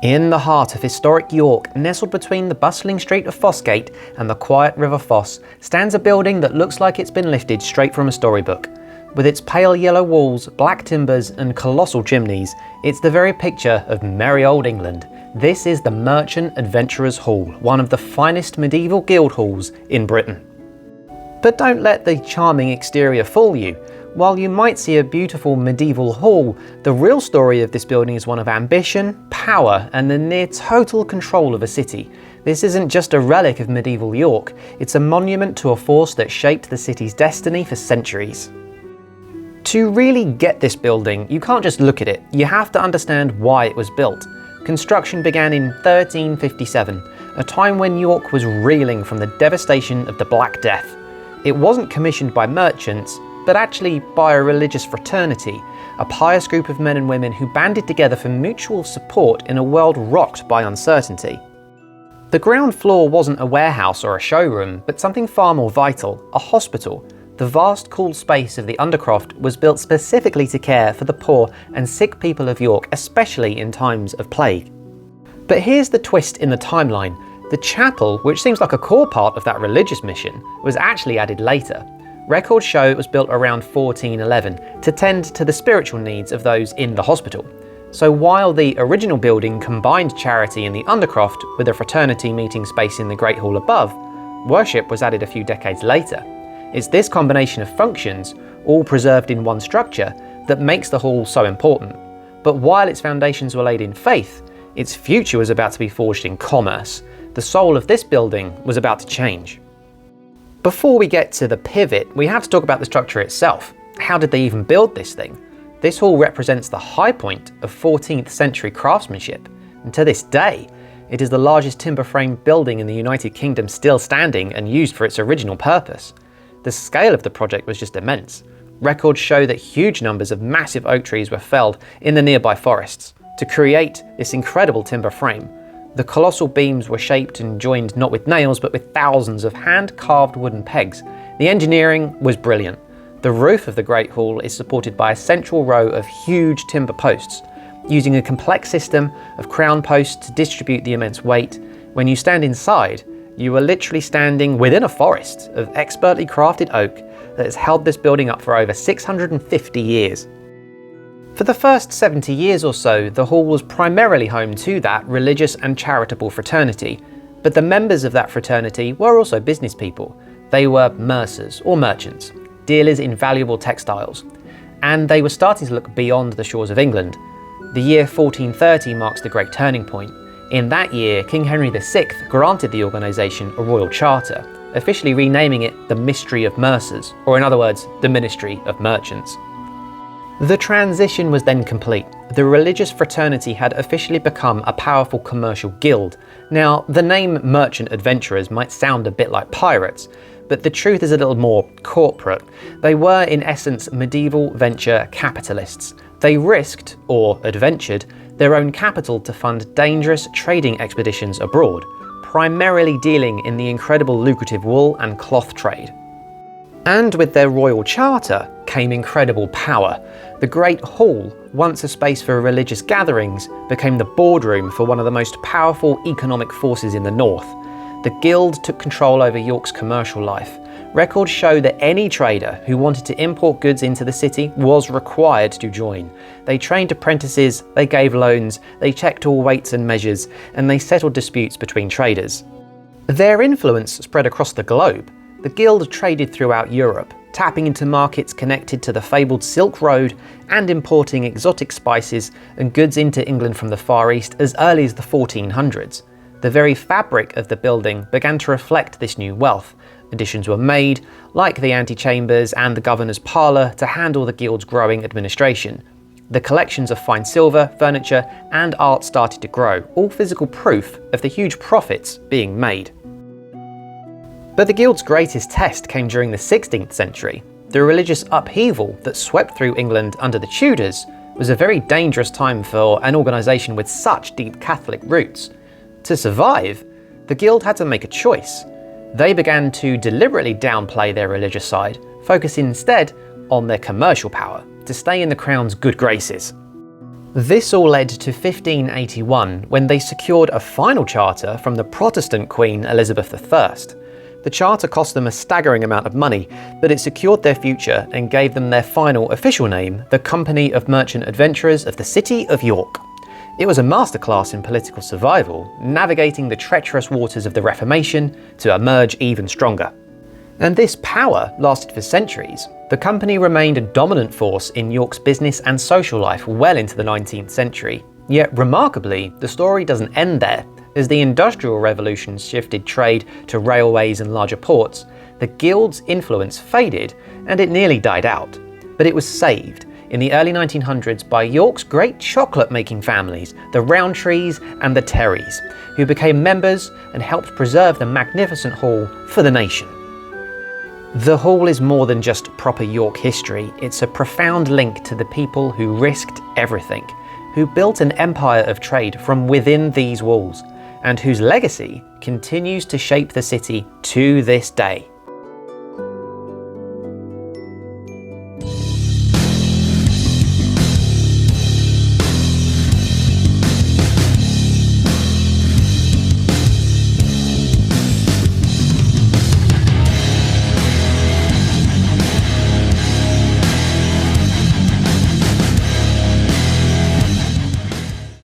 In the heart of historic York, nestled between the bustling street of Fossgate and the quiet River Foss, stands a building that looks like it's been lifted straight from a storybook. With its pale yellow walls, black timbers and colossal chimneys, it's the very picture of merry old England. This is the Merchant Adventurers Hall, one of the finest medieval guild halls in Britain. But don't let the charming exterior fool you. While you might see a beautiful medieval hall, the real story of this building is one of ambition, power, and the near total control of a city. This isn't just a relic of medieval York, it's a monument to a force that shaped the city's destiny for centuries. To really get this building, you can't just look at it, you have to understand why it was built. Construction began in 1357, a time when York was reeling from the devastation of the Black Death. It wasn't commissioned by merchants, but actually by a religious fraternity, a pious group of men and women who banded together for mutual support in a world rocked by uncertainty. The ground floor wasn't a warehouse or a showroom, but something far more vital, a hospital. The vast cool space of the Undercroft was built specifically to care for the poor and sick people of York, especially in times of plague. But here's the twist in the timeline. The chapel, which seems like a core part of that religious mission, was actually added later. Records show it was built around 1411 to tend to the spiritual needs of those in the hospital. So while the original building combined charity in the Undercroft with a fraternity meeting space in the Great Hall above, worship was added a few decades later. It's this combination of functions, all preserved in one structure, that makes the hall so important. But while its foundations were laid in faith, its future was about to be forged in commerce. The soul of this building was about to change. Before we get to the pivot, we have to talk about the structure itself. How did they even build this thing? This hall represents the high point of 14th century craftsmanship, and to this day, it is the largest timber frame building in the United Kingdom still standing and used for its original purpose. The scale of the project was just immense. Records show that huge numbers of massive oak trees were felled in the nearby forests to create this incredible timber frame. The colossal beams were shaped and joined not with nails but with thousands of hand-carved wooden pegs. The engineering was brilliant. The roof of the Great Hall is supported by a central row of huge timber posts, using a complex system of crown posts to distribute the immense weight. When you stand inside, you are literally standing within a forest of expertly crafted oak that has held this building up for over 650 years. For the first 70 years or so, the hall was primarily home to that religious and charitable fraternity, but the members of that fraternity were also business people. They were mercers or merchants, dealers in valuable textiles, and they were starting to look beyond the shores of England. The year 1430 marks the great turning point. In that year, King Henry VI granted the organisation a royal charter, officially renaming it the Mystery of Mercers, or in other words, the Ministry of Merchants. The transition was then complete. The religious fraternity had officially become a powerful commercial guild. Now, the name Merchant Adventurers might sound a bit like pirates, but the truth is a little more corporate. They were, in essence, medieval venture capitalists. They risked, or adventured, their own capital to fund dangerous trading expeditions abroad, primarily dealing in the incredible lucrative wool and cloth trade. And with their royal charter came incredible power. The Great Hall, once a space for religious gatherings, became the boardroom for one of the most powerful economic forces in the north. The guild took control over York's commercial life. Records show that any trader who wanted to import goods into the city was required to join. They trained apprentices, they gave loans, they checked all weights and measures, and they settled disputes between traders. Their influence spread across the globe. The guild traded throughout Europe, tapping into markets connected to the fabled Silk Road and importing exotic spices and goods into England from the Far East as early as the 1400s. The very fabric of the building began to reflect this new wealth. Additions were made, like the antechambers and the governor's parlour, to handle the guild's growing administration. The collections of fine silver, furniture, and art started to grow, all physical proof of the huge profits being made. But the guild's greatest test came during the 16th century. The religious upheaval that swept through England under the Tudors was a very dangerous time for an organisation with such deep Catholic roots. To survive, the guild had to make a choice. They began to deliberately downplay their religious side, focusing instead on their commercial power to stay in the crown's good graces. This all led to 1581, when they secured a final charter from the Protestant Queen Elizabeth I. The charter cost them a staggering amount of money, but it secured their future and gave them their final official name, the Company of Merchant Adventurers of the City of York. It was a masterclass in political survival, navigating the treacherous waters of the Reformation to emerge even stronger. And this power lasted for centuries. The company remained a dominant force in York's business and social life well into the 19th century. Yet remarkably, the story doesn't end there. As the Industrial Revolution shifted trade to railways and larger ports, the guild's influence faded and it nearly died out. But it was saved in the early 1900s by York's great chocolate-making families, the Rowntrees and the Terrys, who became members and helped preserve the magnificent hall for the nation. The Hall is more than just proper York history, it's a profound link to the people who risked everything, who built an empire of trade from within these walls, and whose legacy continues to shape the city to this day.